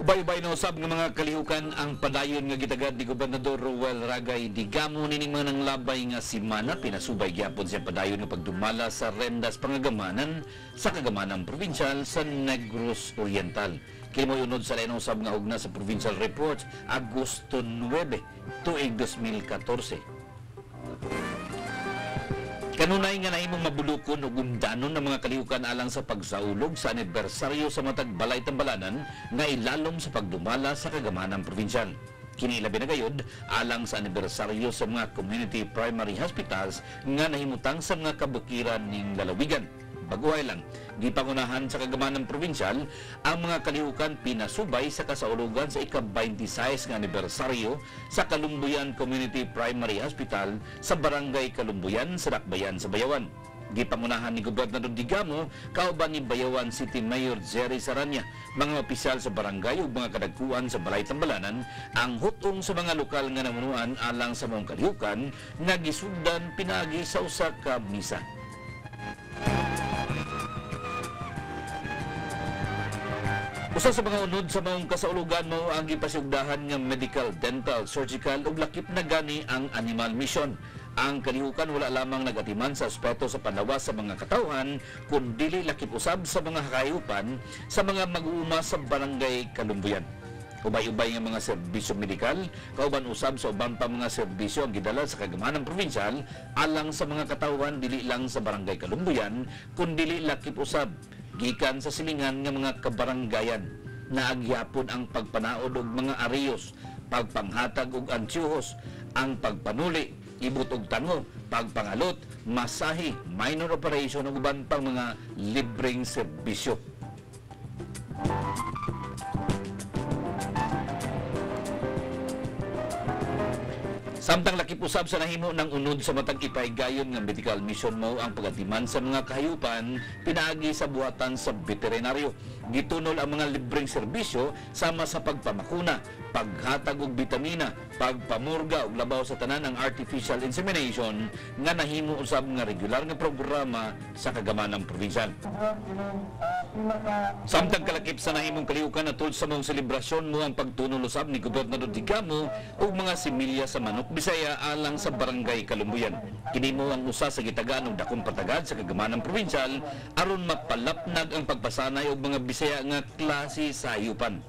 Ubay-ubay na usab ng mga kalihukan ang padayon nga gitagad ni Gobernador Ruel Ragay Digamo nining mga nanglabay nga simana pinasubay gyapon siya padayon nga pagdumala sa rendas pangagamanan sa kagamanang probinsyal sa Negros Oriental. Kini mo unod sa lain usab nga ugna sa Provincial Report Agosto 9, tuig 2014. Kanunay nga nahimong mabulukon o gundanon ng mga kalihukan alang sa pagsaulog sa anibersaryo sa matag balay tambalanan nga ilalom sa pagdumala sa kagamanang probinsyal. Kini labi na gayud alang sa anibersaryo sa mga community primary hospitals nga nahimutang sa mga kabukiran ning lalawigan. Baguhay lang, gipangunahan sa kagamanang probinsyal ang mga kalihukan pinasubay sa kasaulugan sa ika-26 nga anibersaryo sa Kalumbuyan Community Primary Hospital sa Barangay Kalumbuyan sa Dakbayan sa Bayawan. Gipangunahan ni Gobernador Digamo kauban ni Bayawan City Mayor Jerry Saranya, mga opisyal sa barangay ug mga kadagkuan sa Balay Tambalanan ang hutong sa mga lokal nga namunuan alang sa mga kalihukan nga gisugdan pinagi sa usa ka misa. Usa sa mga unod sa mga kasaulugan mo ang gipasugdahan nga medical, dental, surgical ug lakip na gani ang animal mission. Ang kalihukan wala lamang nagatiman sa aspeto sa panlawas sa mga katawhan kundi lakip usab sa mga kakayupan sa mga mag-uuma sa barangay Kalumbuyan. Ubay-ubay nga mga serbisyo medikal, kauban usab sa ubang pa mga serbisyo ang gidala sa kagamanang probinsyal alang sa mga katawhan dili lang sa barangay Kalumbuyan kundi lakip usab gikan sa silingan nga mga kabaranggayan na agyapon ang pagpanaod og mga areyos, pagpanghatag og antyuhos, ang pagpanuli, ibot og tango, pagpangalot, masahi, minor operation ug uban pang mga libreng serbisyo. Samtang lakip usab sa nahimo ng unod sa matag ipaigayon nga medical mission mo ang pagatiman sa mga kahayupan pinaagi sa buhatan sa veterinaryo. Gitunol ang mga libreng serbisyo sama sa pagpamakuna, paghatag og bitamina, pagpamurga ug labaw sa tanan ang artificial insemination nga nahimo usab nga regular nga programa sa kagamanang probinsyal. Samtang kalakip sa nahimong kalihukan atol sa mong selebrasyon mo ang pagtunol usab ni Gobernador Digamo ug mga similya sa manok Bisaya alang sa barangay Kalumbuyan. Kini mo ang usa sa gitagaan og dakong patagad sa kagamanang probinsyal aron mapalapnag ang pagpasanay og mga Bisaya nga klase sa hayupan.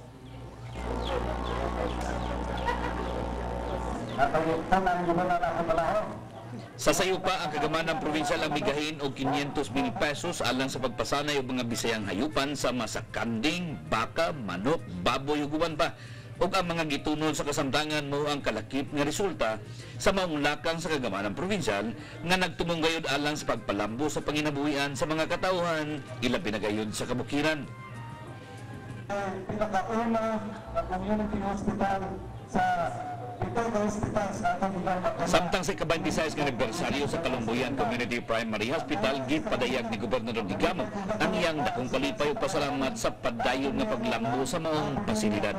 Sa sayupa ang kagamanang probinsyal ang migahin og 500,000 pesos alang sa pagpasanay og mga Bisayang hayupan sa masakanding, baka, manok, baboy ug uban pa. Ug ang mga gitunol sa kasamtangan mo ang kalakip nga resulta sa maong lakang sa kagamanang probinsyal nga nagtumong gayud alang sa pagpalambo sa panginabuhian sa mga katawhan ilabi na gayud sa kabukiran. Pinakauna na community hospital sa Samtang sa ika-26 nga anibersaryo sa Kalumbuyan Community Primary Hospital, gipadayag ni Gobernador Digamo ang iyang dakong kalipay ug pasalamat sa padayon nga paglambo sa maong pasilidad.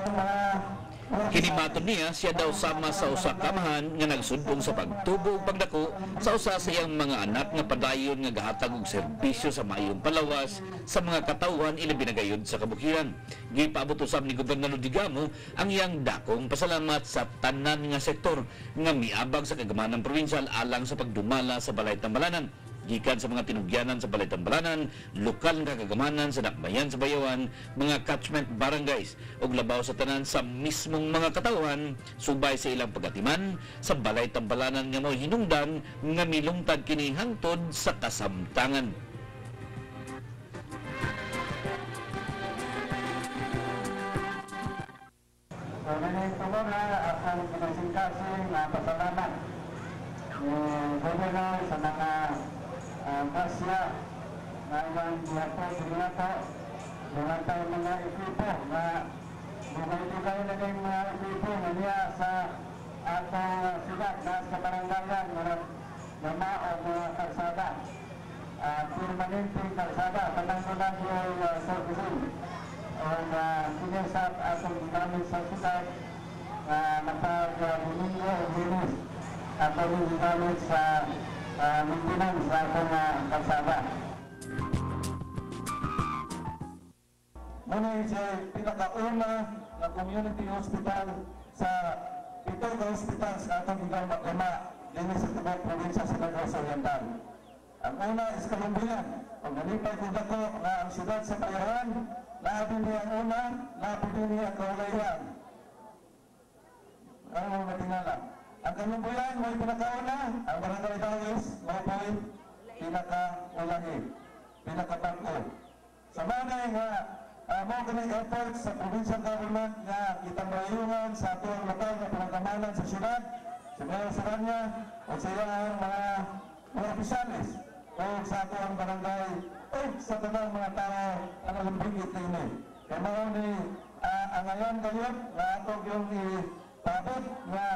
Kinimaton niya siya daw sama sa usa ka amahan nga nagsudpong sa pagtubo ug pagdako sa usa sa iyang mga anak nga padayon nga gahatag og serbisyo sa maayong palawas sa mga katawhan ilabi na gayud sa kabukiran. Gipaabot usab ni Gobernador Digamo ang iyang dakong pasalamat sa tanan nga sektor nga miabag sa kagamanang probinsyal alang sa pagdumala sa Balay Tambalanan. Gikan sa mga tinugyanan sa Balay Tambalanan, lokal nga kagamanan sa Dakbayan sa Bayawan, mga catchment barangays ug labaw sa tanan sa mismong mga katawhan subay sa ilang pagatiman sa Balay Tambalanan nga mao hinungdan nga milungtad kini hangtod sa kasamtangan. Ito mo na ang pinasingkasing pasalamat Governor sa mga kasya na ibang binato dengan tayo mga ekipo na bumibigay na ng mga ekipo na niya sa atong sigat na sa baranggayan na mao mga kalsada permanenteng kalsada tanang-tanang yung servicing sinisap atong ginamit sa sigat napag-bumingo o bilis atong ginamit sa maintenance sa atong kalsada. Muna yung pinakauna nga community hospital sa pitong hospital sa atong gigama din sa tibok probinsya sa Negros Oriental. Ang una is Kalumbian. Pag nalipay ko dako nga ang siyudad sa Bayaran, laabin niya ang una, laabin niya ang kaulayan. Ang mga matingala. Ang Kalumbian, may pinakauna, ang Barangay Dawis, Loboy, pinakaulahi, pinakabangko. Sa manay nga, mo ganang effort sa provincial government nga itambayungan sa atong lokal na panagamanan sa siyudad, sa mga saranya, o sa iyang mga opisyalis, o sa atong barangay, o sa tanang mga tao ang alumbingit na ini. Kaya mga ni, ang ngayon kayo, na atong yung itabot nga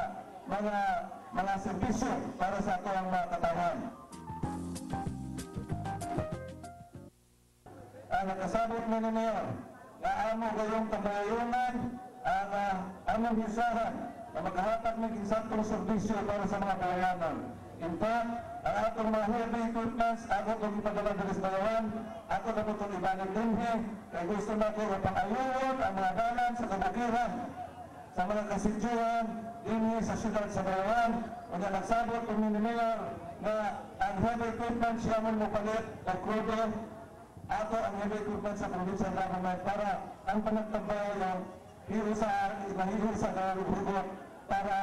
mga serbisyo para sa atong mga katawan. Nakasabot mo ni Mayor na amo gayong kabayunan ang among hisahan na makahatag ng isaktong serbisyo para sa mga bayanan. In fact, ang atong mga heavy equipments, ako itong ipadala sa Bayawan, ako na itong ibanag dinhi, kaya gusto na ko mapangayuon ang mga dalan sa kabukiran, sa mga kasidjuhan, dinhi sa siyudad sa Bayawan, o na nagsabot kung ni Mayor na ang heavy equipment siya mo palit o krudo, ako ang heavy equipment sa provincial government para ang panagtabay ng mahihil sa kalubugot para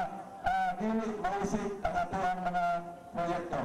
dili mausik ang ato ang mga proyekto.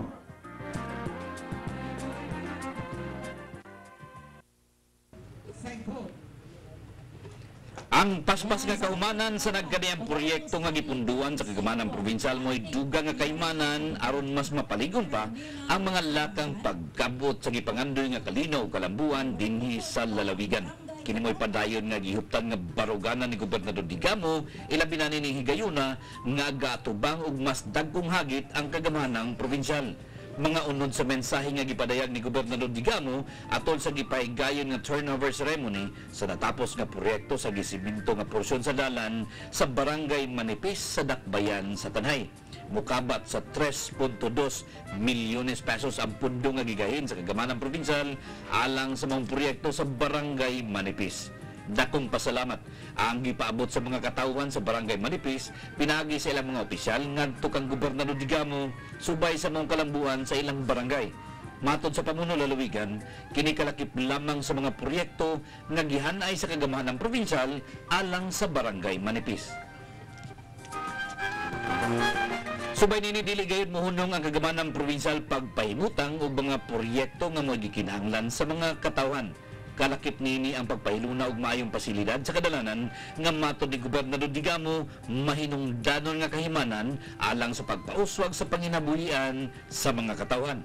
Ang paspas nga kaumanan sa nagkaniyang proyekto nga gipunduan sa kagamanang probinsyal mo'y duga nga kaimanan aron mas mapaligon pa ang mga lakang pagkabot sa gipangandoy nga kalinaw kalambuan dinhi sa lalawigan. Kini mo'y padayon nga gihuptan nga baruganan ni Gobernador Digamo, ilabi na ni higayuna nga gatubang og mas dagkong hagit ang kagamanang probinsyal. Mga unod sa mensahe nga gipadayag ni Gobernador Digamo atol sa gipahigayon nga turnover ceremony sa natapos nga proyekto sa gisiminto nga porsyon sa dalan sa Barangay Manipis sa Dakbayan sa Tanay. Mukabat sa 3.2 milyones pesos ang pundo nga gigahin sa kagamanang probinsyal alang sa mga proyekto sa Barangay Manipis. Dakong pasalamat ang gipaabot sa mga katawhan sa Barangay Manipis, pinagi sa ilang mga opisyal ngadto kang Gobernador Digamo subay sa mga kalambuan sa ilang barangay. Matod sa pamuno lalawigan, kini kalakip lamang sa mga proyekto nga gihanay sa kagamahan ng probinsyal alang sa Barangay Manipis. Subay nini dili gayud mohunong ang kagamahan ng probinsyal pagpahimutang og mga proyekto nga mo'y gikinahanglan sa mga katawhan. Kalakip nini ang pagpahiluna og maayong pasilidad sa kadalanan nga matod ni Gobernador Digamo mahinungdanon nga kahimanan alang sa pagpauswag sa panginabuhian sa mga katawhan.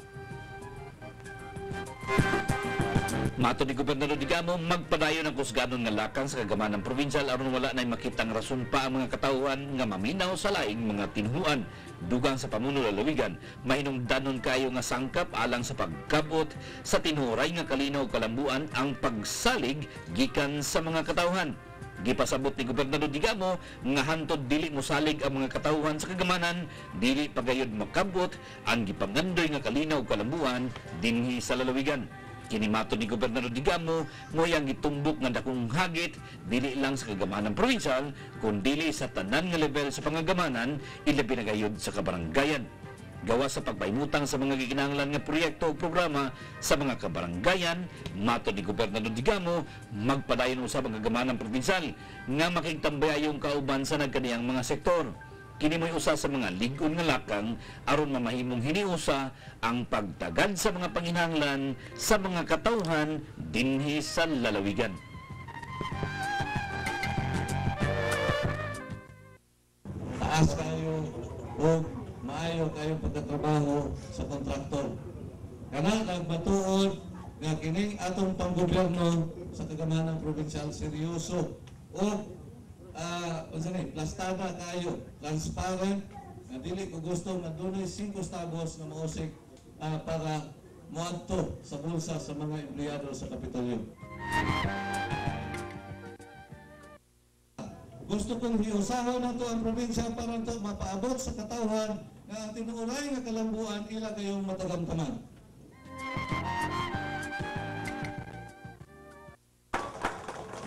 Matod ni Gobernador Digamo, magpadayon ang kusganon nga lakang sa kagamanang probinsyal aron wala nay makitang rason pa ang mga katawhan nga maminaw sa laing mga tinhuan. Dugang sa pamuno lalawigan, mahinungdanon kayo nga sangkap alang sa pagkabot sa tinhuray nga kalinaw kalambuan ang pagsalig gikan sa mga katawhan. Gipasabot ni Gobernador Digamo nga hantod dili mosalig ang mga katawhan sa kagamanan, dili pagayod makabot ang gipangandoy nga kalinaw kalambuan dinhi sa lalawigan. Kini matod ni Gobernador Digamo mo'y ang gitumbok nga dakong hagit dili lang sa kagamanan probinsyal kundi sa tanan nga level sa pangagamanan ilabi na gayud sa kabaranggayan. Gawa sa pagpaimutang sa mga gikinahanglan nga proyekto o programa sa mga kabaranggayan, matod ni Gobernador Digamo magpadayon usab ang kagamanan probinsyal nga makigtambayayong kauban sa nagkaniyang mga sektor. Kini mo'y usa sa mga ligon nga lakang aron mamahimong hiniusa ang pagtagad sa mga panginahanglan sa mga katawhan dinhi sa lalawigan. Taas kayo o maayo kayong pagkatrabaho sa kontraktor. Kana nagbatuod nga kining atong panggobyerno sa kagamanang probinsyal seryoso o plastada kayo, transparent, na dili ko gusto na dunay 5 stabos na mausik para moadto sa bulsa sa mga empleyado sa Kapitolyo. Gusto kong hiusahan na to ang probinsya para to mapaabot sa katawhan na ang tinuuray nga kalambuan ila kayong matagamtaman.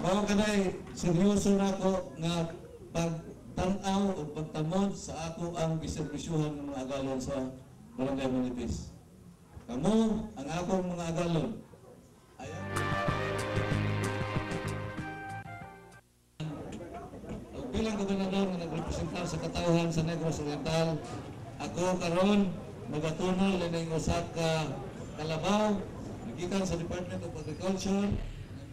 Mao kanay seryoso na ako nga pagtanaw o pagtamon sa ako ang giserbisyuhan ng mga agalon sa Barangay Manipis. Kamo ang akong mga agalon. Ayaw. Bilang gobernador nga nagrepresentar sa katauhan sa Negros Oriental, ako karon magatunol ining usa ka kalabaw gikan sa Department of Agriculture.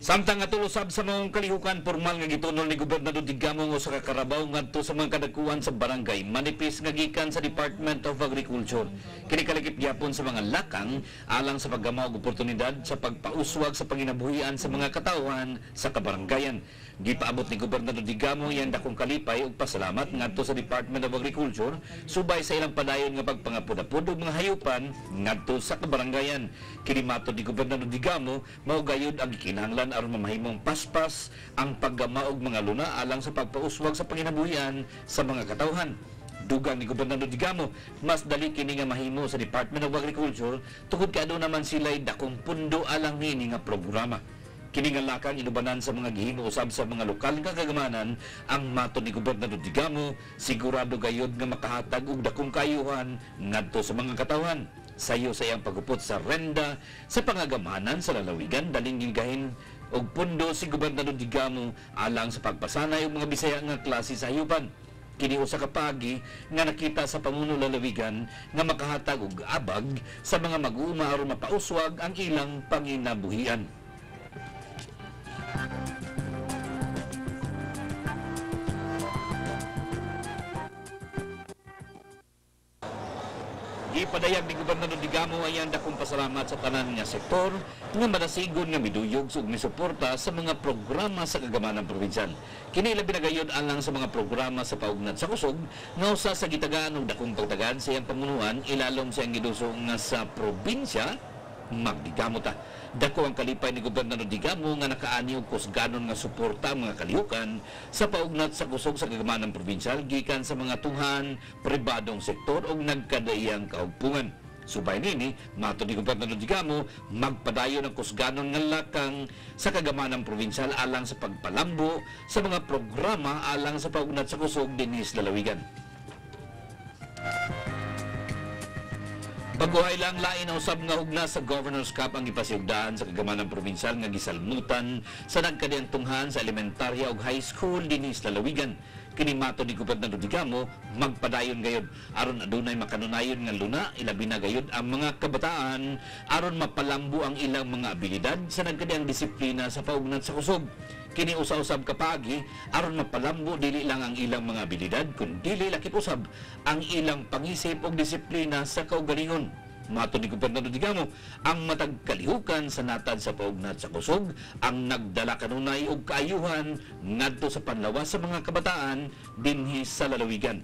Samtang atulusab sa mga kalihukan, formal nga gitunol ni Gobernador Digamo nga sa kakarabaw ngadto sa mga kadakuan sa barangay Manipis nga gikan sa Department of Agriculture. Kini kalikip gyapon sa mga lakang alang sa paggamaw og oportunidad sa pagpauswag sa panginabuhian sa mga katawhan sa kabarangayan. Gipaabot ni Gobernador Digamo yang dakong kalipay ug pasalamat ngadto sa Department of Agriculture subay sa ilang padayon nga pagpangapod-apod og mga hayupan ngadto sa kabarangayan. Kini matud ni Gobernador Digamo mao gayud ang kinahanglan aron mamahimong paspas ang paggamaw og mga luna alang sa pagpauswag sa panginabuhian sa mga katawhan. Dugang ni Gobernador Digamo, mas dali kini nga mahimo sa Department of Agriculture tungod kay aduna naman sila'y dakong pundo alang nini nga programa. Kini nga lakang inubanan sa mga gihimo usab sa mga lokal nga kagamanan ang matud ni Gobernador Digamo, sigurado gayud nga makahatag og dakong kaayuhan ngadto sa mga katawhan. Sayo sa iyang pagupot sa renda sa pangagamanan sa lalawigan daling gigahin og pundo si Gobernador Digamo alang sa pagpasanay og mga Bisaya nga klase sa hayupan. Kini usa ka paagi nga nakita sa pamuno lalawigan nga makahatag og abag sa mga mag-uuma aron mapauswag ang ilang panginabuhian. Gipadayag ni Gobernador Digamo ay ang dakong pasalamat sa tanan nga sektor nga madasigon nga miduyog ug misuporta sa mga programa sa kagamanang probinsyal. Kini labi na gayud alang sa mga programa sa paugnat sa kusog nga usa sa gitagaan og dakong pagtagan sa iyang pamunuan ilalom sa iyang giduso nga sa probinsya magdigamo ta. Dako ang kalipay ni Gobernador Digamo nga nakaani og kusganon nga suporta ang mga kalihukan sa paugnat sa kusog sa kagamanang probinsyal gikan sa mga tunghan, pribadong sektor ug nagkadaiyang kaugpungan. Subay nini, matud ni Gobernador Digamo, magpadayon ang kusganon nga lakang sa kagamanang probinsyal alang sa pagpalambo sa mga programa alang sa paugnat sa kusog dinhi sa lalawigan. Baguhay lang lain na usab nga hugna sa Governor's Cup ang ipasiugdaan sa kagamanang probinsyal nga gisalmutan sa nagkadiyang tunghan sa elementarya ug high school dinhi sa lalawigan. Kini matud ni Gobernador Digamo, magpadayon gayud aron adunay makanunayon nga luna ilabi na gayud ang mga kabataan aron mapalambo ang ilang mga abilidad sa nagkadiyang disiplina sa paugnat sa kusog. Kini usa-usab kapagi aron mapalambo dili lang ang ilang mga abilidad kundi lakip usab ang ilang pangisip ug disiplina sa kaugalingon. Matud ni Gobernador Digamo, ang matag kalihukan sa natad sa paugnat sa kusog ang nagdala kanunay og kaayuhan ngadto sa panlawas sa mga kabataan dinhi sa lalawigan.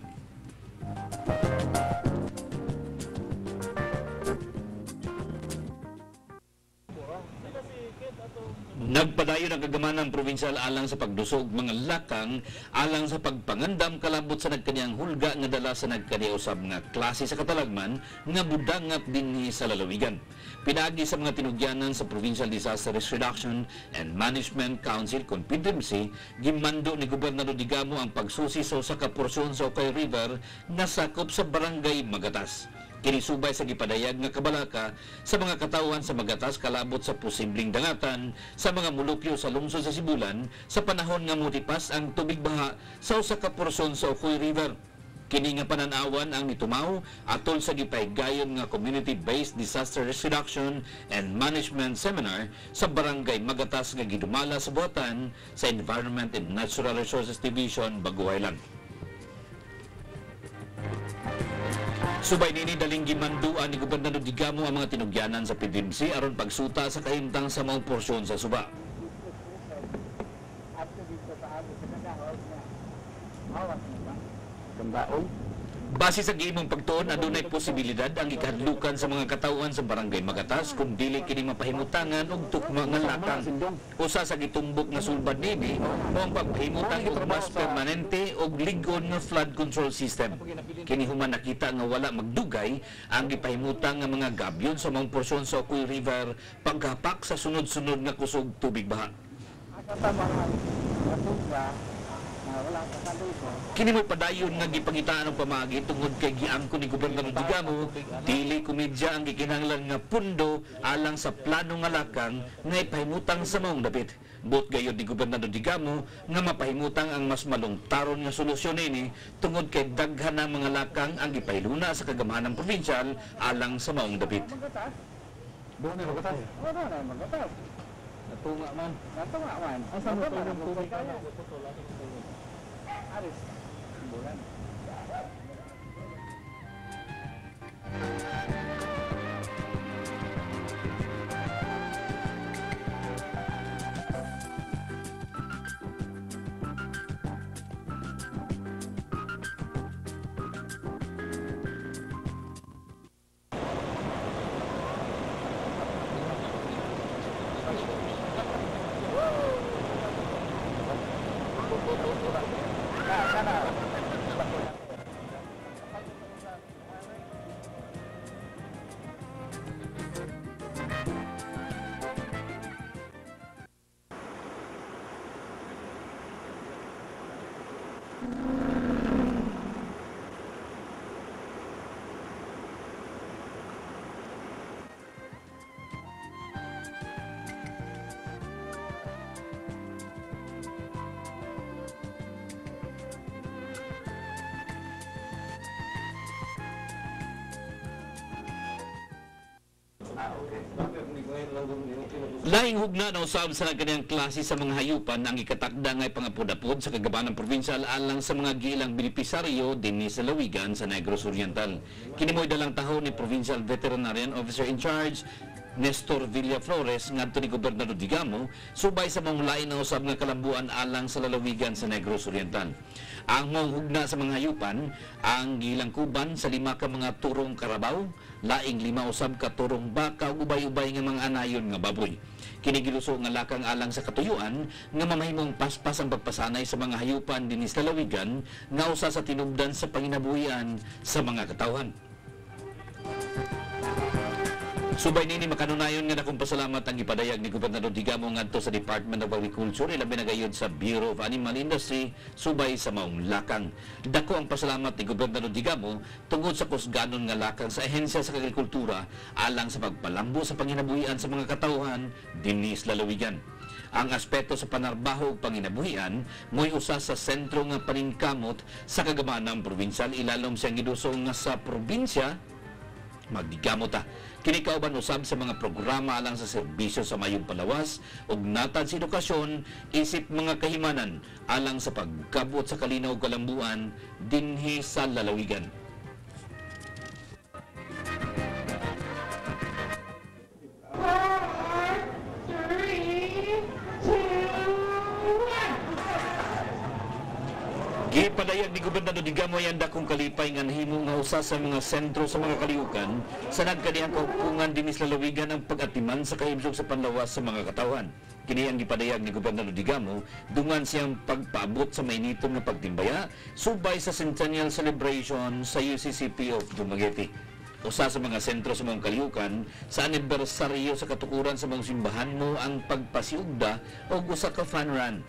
Nagpadayon ang kagamanang probinsyal alang sa pagdusog mga lakang alang sa pagpangandam kalabot sa nagkaniyang hulga nga dala sa nagkaniusab nga klase sa katalagman nga budangat dinhi sa lalawigan. Pinagi sa mga tinugyanan sa Provincial Disaster Risk Reduction and Management Council Confederacy, gimando ni Gobernador Digamo ang pagsusi sa usa ka porsyon sa Ocoy River nga sakop sa Barangay Magatas. Kinisubay sa gipadayag nga kabalaka sa mga katawhan sa Magatas kalabot sa posibleng dangatan sa mga mulupyo sa lungsod sa Sibulan sa panahon nga motipas ang tubig baha sa usa ka porsyon sa Ocoy River. Kini nga pananawan ang nitumaw atol sa gipaygayon nga Community-Based Disaster Risk Reduction and Management Seminar sa Barangay Magatas nga gidumala sa buhatan sa Environment and Natural Resources Division, Baguhay lang. Subay nini daling gimanduan ni Gobernador Digamo ang mga tinugyanan sa PDMC aron pagsuta sa kahimtang sa mga porsyon sa suba. Base sa gihimong pagtuon, adunay posibilidad ang ikahadlukan sa mga katawhan sa Barangay Magatas kung dili kini mapahimutangan og tukma nga lakang. Usa sa gitumbok nga sulbad nini mao ang pagpahimutang og mas permanente og ligon nga flood control system. Kini human nakita nga wala magdugay ang gipahimutang nga mga gabyon sa mga porsyon sa Ocoy River paghapak sa sunod-sunod nga kusog tubig baha. Kini mo'y padayon nga gipangitaan og pamagi tungod kay giangko ni Gobernador Digamo dili komedya ang gikinahanglan nga pundo alang sa plano nga lakang nga ipahimutang sa maong dapit. Buot gayud ni Gobernador Digamo nga mapahimutang ang mas malungtaron nga solusyon ini tungod kay daghan ng mga lakang ang gipahiluna sa kagamahanang probinsyal alang sa maong dapit. Doon na magatas. Wala na magatas. Natunga man. Asa mo itong tubig? Aris. Bulan. Laing hugna na usab sa kanyang klase sa mga hayupan ang ikatakda nga pangapod-apod sa kagabanang probinsyal alang sa mga gilang benepisaryo dinhi sa lawigan sa Negros Oriental. Kini mo'y dalang taho ni Provincial Veterinarian Officer in Charge Nestor Villaflores ngadto ni Gobernador Digamo subay sa mga lain na usab nga kalambuan alang sa lalawigan sa Negros Oriental. Ang hugna sa mga hayupan ang gilang kuban sa 5 ka mga turong karabaw, laing 5 usab ka turong baka ug ubay-ubay nga mga anayon nga baboy. Kini giluso nga lakang alang sa katuyuan nga mamahimong paspas ang pagpasanay sa mga hayupan dinhi sa lalawigan nga usa sa tinubdan sa panginabuhian sa mga katawhan. Subay nini makanunayon nga dakong pasalamat ang ipadayag ni Gobernador Digamo ngadto sa Department of Agriculture ilabi na gayud sa Bureau of Animal Industry subay sa maong lakang. Dako ang pasalamat ni Gobernador Digamo tungod sa kusganon nga lakang sa ahensya sa agrikultura alang sa pagpalambo sa panginabuhian sa mga katawhan dinhi sa lalawigan. Ang aspeto sa panarbaho ug panginabuhian mo'y usa sa sentro nga paningkamot sa kagamanang probinsyal ilalom siyang gidusong nga sa probinsya magdigamot ta. Kini kauban usab sa mga programa alang sa serbisyo sa mayong palawas ug natad sa edukasyon isip mga kahimanan alang sa pagkabot sa kalinaw ug kalambuan dinhi sa lalawigan. Gipadayag ni Gobernador Digamo ang dakong kalipay nga nahimo nga usa sa mga sentro sa mga kalihukan sa nagkaniyang kaupungan dinhi sa lalawigan ang pag-atiman sa kahimsog sa panlawas sa mga katawhan. Kini ang gipadayag ni Gobernador Digamo dungan siyang pagpaabot sa mainitong nga pagtimbaya subay sa Centennial Celebration sa UCCP of Dumaguete. Usa sa mga sentro sa mga kalihukan sa anibersaryo sa katukuran sa mga simbahan mo ang pagpasiugda o usa ka fun run.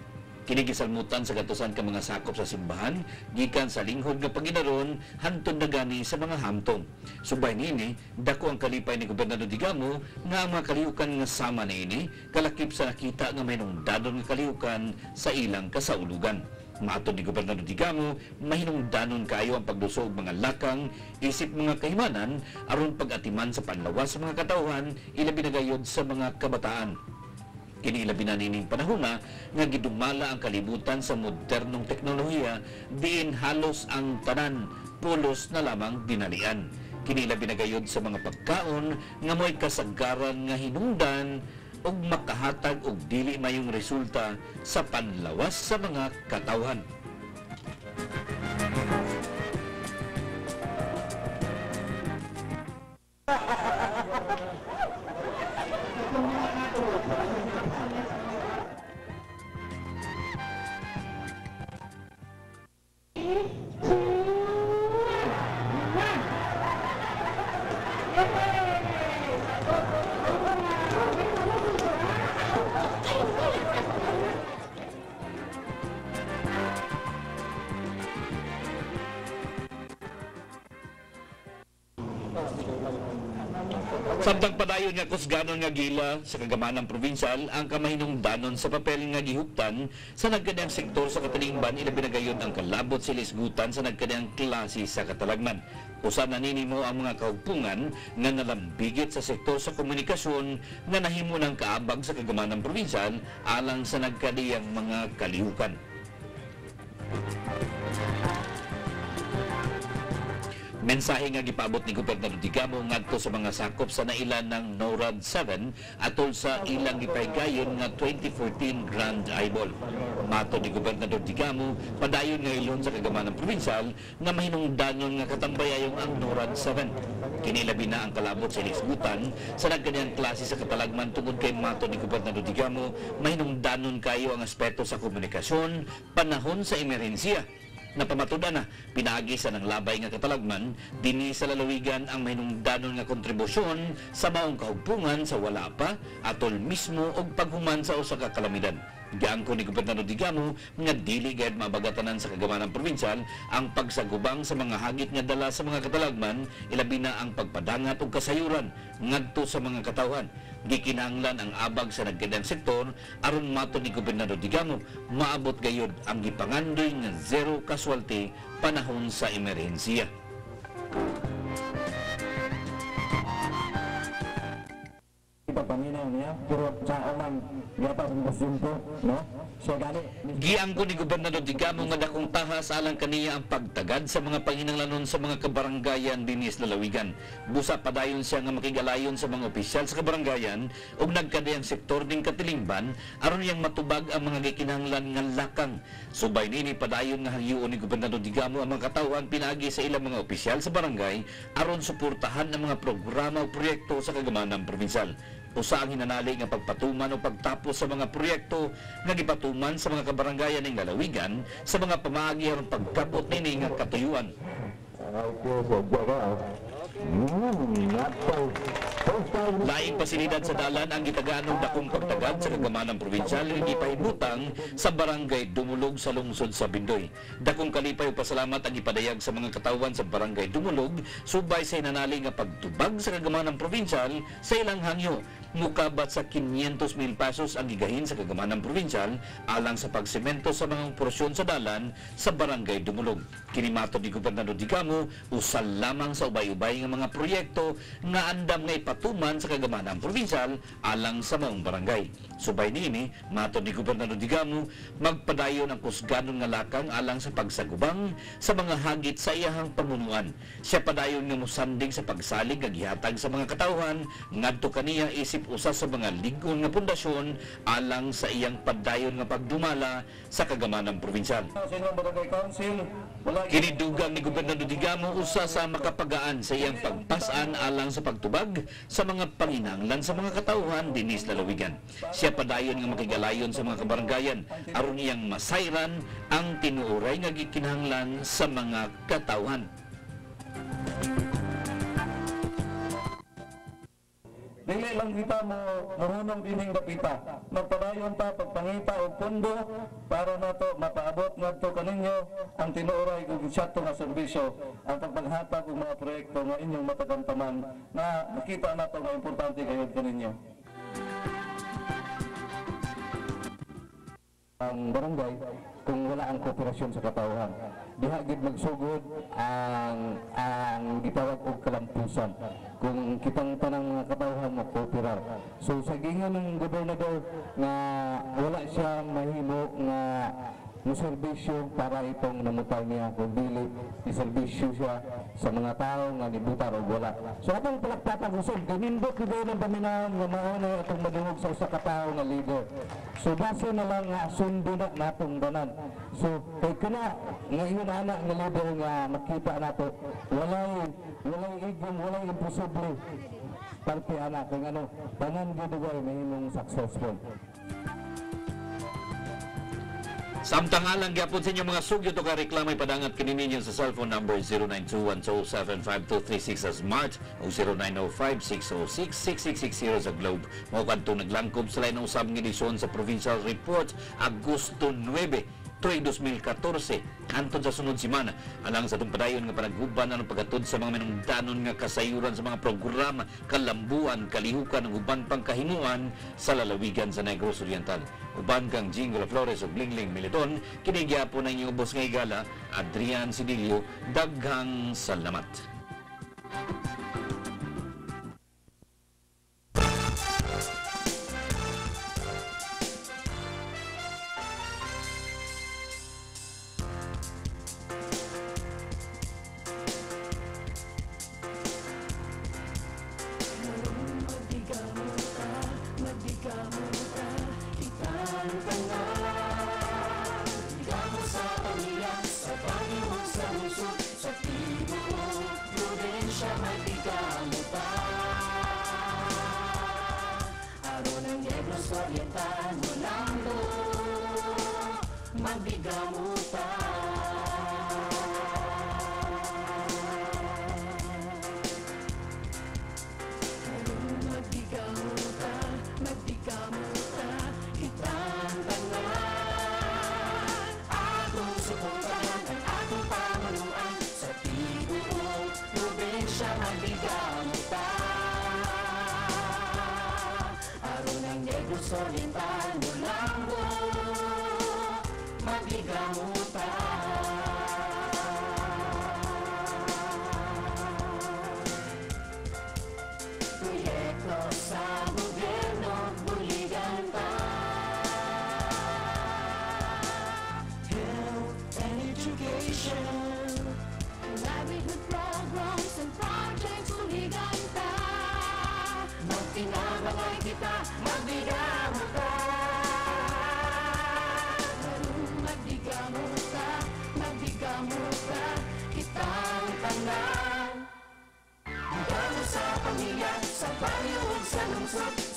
Kini gisalmutan sa gatusan ka mga sakop sa simbahan gikan sa linghod nga paginaron hantod na gani sa mga hamtong. Subay niini dako ang kalipay ni Gobernador Digamo nga ang mga kalihukan nga sama niini kalakip sa nakita nga mayroong dadon nga kalihukan sa ilang kasaulugan. Matod ni Gobernador Digamo, mahinungdanon kaayo ang paglusog mga lakang, isip mga kahimanan aron pag-atiman sa panlawas sa mga katawhan ilabi na gayud sa mga kabataan. Kinilabi na nining panahon na nga gidumala ang kalibutan sa modernong teknolohiya diin halos ang tanan pulos na lamang dinalian. Kinilabi na gayud sa mga pagkaon nga mo'y kasagaran nga hinungdan ug makahatag og dili mayong resulta sa panlawas sa mga katawhan. Samtang padayon nga kusganon nga gila sa kagamanang probinsyal ang kamahinungdanon sa papel nga gihuptan sa nagkadang sektor sa katalingban ilabi na gayon ang kalabot sila isgutan sa nagkadang klase sa katalagman. Usa na ninimo ang mga kahugpungan nga nalambigit sa sektor sa komunikasyon nga nahimo ng kaabag sa kagamanang probinsyal alang sa nagkadiyang mga kalihukan. Mensahe nga gipaabot ni Gobernador Digamo ngadto sa mga sakop sa nailan ng NORAD 7 atol sa ilang gipaygayon nga 2014 Grand Eyeball. Mato ni Gobernador Digamo, padayon nga ilon sa kagamanang probinsyal nga mahinungdanon nga katambayayong ang NORAD 7. Kinilabi na ang kalabot sa ilisgutan sa nagkanyang klase sa katalagman tungod kay mato ni Gobernador Digamo, mahinungdanon kayo ang aspeto sa komunikasyon, panahon sa emerhensiya. Napamatuda na, pinagi sa ng labay nga katalagman, dini sa lalawigan ang mahinungdanon nga kontribusyon sa maong kahugpungan sa wala pa, atol mismo og paghuman sa usa ka kalamidad. Giangko ni Gobernador Digamo nga dili gayud mabagatanan sa kagamanang probinsyal ang pagsagubang sa mga hagit nga dala sa mga katalagman, ilabi na ang pagpadangat og kasayuran ngadto sa mga katawhan. Gikinahanglan ang abag sa nagkadang sektor aron mato ni Gobernador Digamo maabot gayud ang gipangandoy nga zero casualty panahon sa emerhensiya. Paminaw niya, pero sa umang gata sa pasyente, no? Siya gani. Giangko ni Gobernador Digamo nga dakong tahas alang kaniya ang pagtagad sa mga panginahanglanon sa mga kabaranggayan dinis lalawigan. Busa padayon siya nga makigalayon sa mga opisyal sa kabaranggayan ug nagkadayang sektor ning katilingban aron yang matubag ang mga gikinahanglan nga lakang. Subay nini padayon nga hayuon ni Gobernador Digamo ang mga katawhan pinaagi sa ilang mga opisyal sa barangay aron suportahan ang mga programa o proyekto sa kagamanang probinsyal. Usa ang hinanali nga pagpatuman o pagtapos sa mga proyekto nga gipatuman sa mga kabaranggayan ning lalawigan sa mga pamaagi aron pagkabot nini nga katuyuan. Laing pasilidad sa dalan ang gitagaan ng dakong pagtagad sa kagamanang probinsyal nga gipahibutang sa barangay Dumulog sa lungsod sa Bindoy. Dakong kalipay ug pasalamat ang gipadayag sa mga katawan sa barangay Dumulog subay sa hinanali nga pagtubag sa kagamanang probinsyal sa ilang hangyo. Mukabat sa 500,000 pesos ang gigahin sa kagamanang probinsyal alang sa pagsemento sa mga porsyon sa dalan sa barangay Dumulog. Kinimato ni Gobernador Digamo, usal lamang sa ubay-ubay nga mga proyekto nga andam nga ipatuman sa kagamanang probinsyal alang sa maong barangay. Subay niini, mato ni Gobernador Digamo, magpadayon ang kusganon nga lakang alang sa pagsagubang sa mga hagit sa iyahang pamunuan. Siya padayon nga mosandig sa pagsalig nga gihatag sa mga katawhan ngadto kaniya isip usa sa mga ligon nga pundasyon alang sa iyang padayon nga pagdumala sa kagamanang probinsyal. Kinidugang ni Gobernador Digamo usa sa makapagaan sa iyang pagpasan alang sa pagtubag sa mga panginahanglan sa mga katawhan dinis lalawigan. Siya padayon nga makigalayon sa mga kabaranggayan aron iyang masayran ang tinuoray nga gikinahanglan sa mga katawhan. Dili lang kita mohunong dining dapita. Magpadayon ta pagpangita og pondo para nato mapaabot ngadto kaninyo ang tinuoray ug gisyadto nga serbisyo, ang pagpanghatag og mga proyekto nga inyong matagamtaman na makita nato nga importante gayud kaninyo. Ang barangay kung wala ang kooperasyon sa katawhan, diha gid magsugod ang gitawag og kalampusan kung kitang tanang mga katawhan makooperar. So sa gingan ng gobernador nga wala siya mahimo nga serbisyo para itong namutay niya, kung dili iserbisyo siya sa mga tao nga nibutar o wala. So atong palakpakan usog, ganindot ko doon ang paminahon nga mauna itong madungog sa usa ka tao nga leader. So base na lang nga sundo na natong danan. So kay kana nga ingon ana nga leader nga makita nato walay igong, walay imposible parte ana kung ano tanan gyud ay mahimong successful. Samtangalang gyapon sa inyo mga sugyo to ka reklamay padangat kini ninyo sa cellphone number 0921-207-5236 sa Smart o 0905-606-6660 sa Globe. Mao kadto naglangkob sa lain usab nga edisyon sa Provincial Report Agosto 9. tuig 2014 antod sa sunod semana alang sa tumpadayon nga panaguban ang paghatod sa mga minungdanon nga kasayuran sa mga programa, kalambuan, kalihukan ug uban pang kahimuan sa lalawigan sa Negros Oriental. Uban kang Jingo Flores ug Lingling Militon, kini gyapon ang inyong boss nga higala, Adrian Sidilio. Daghang salamat.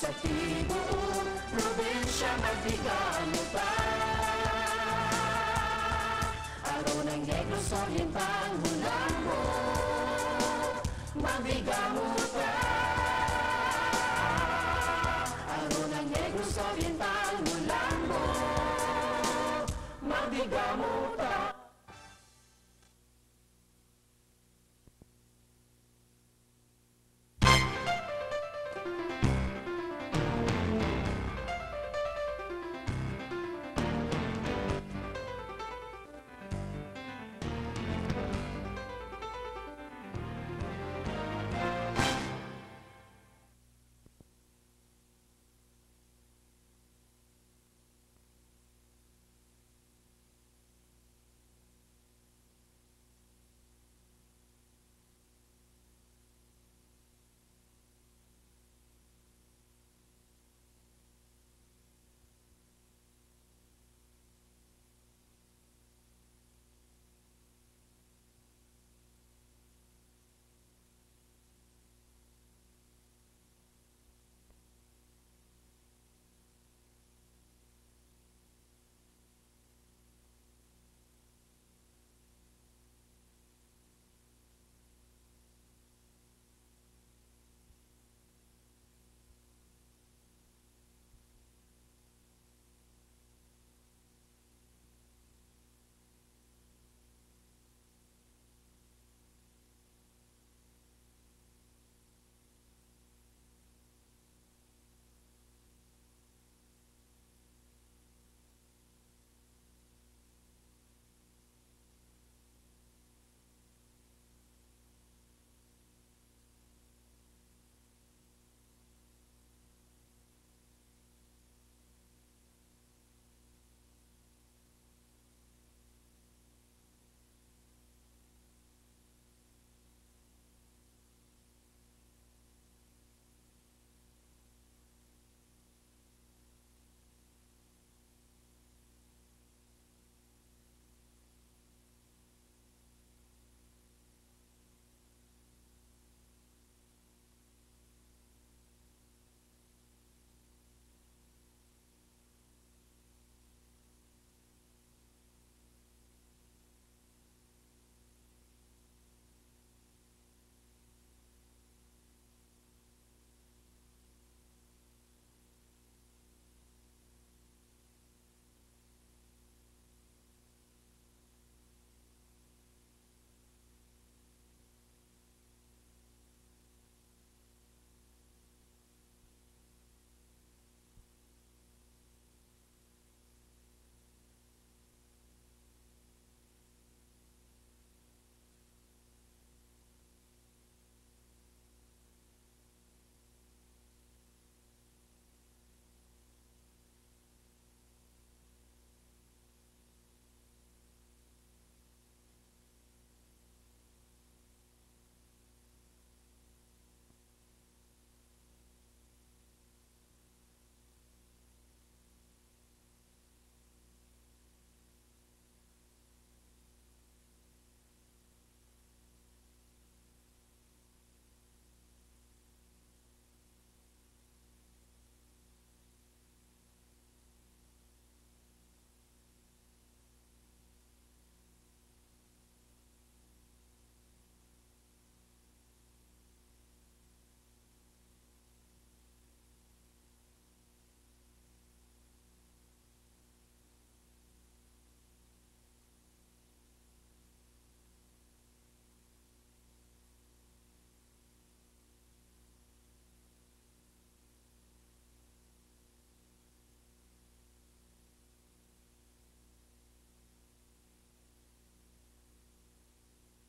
Sa tibuok probinsya magbigamu pa. Araw ng Negros Oriental mula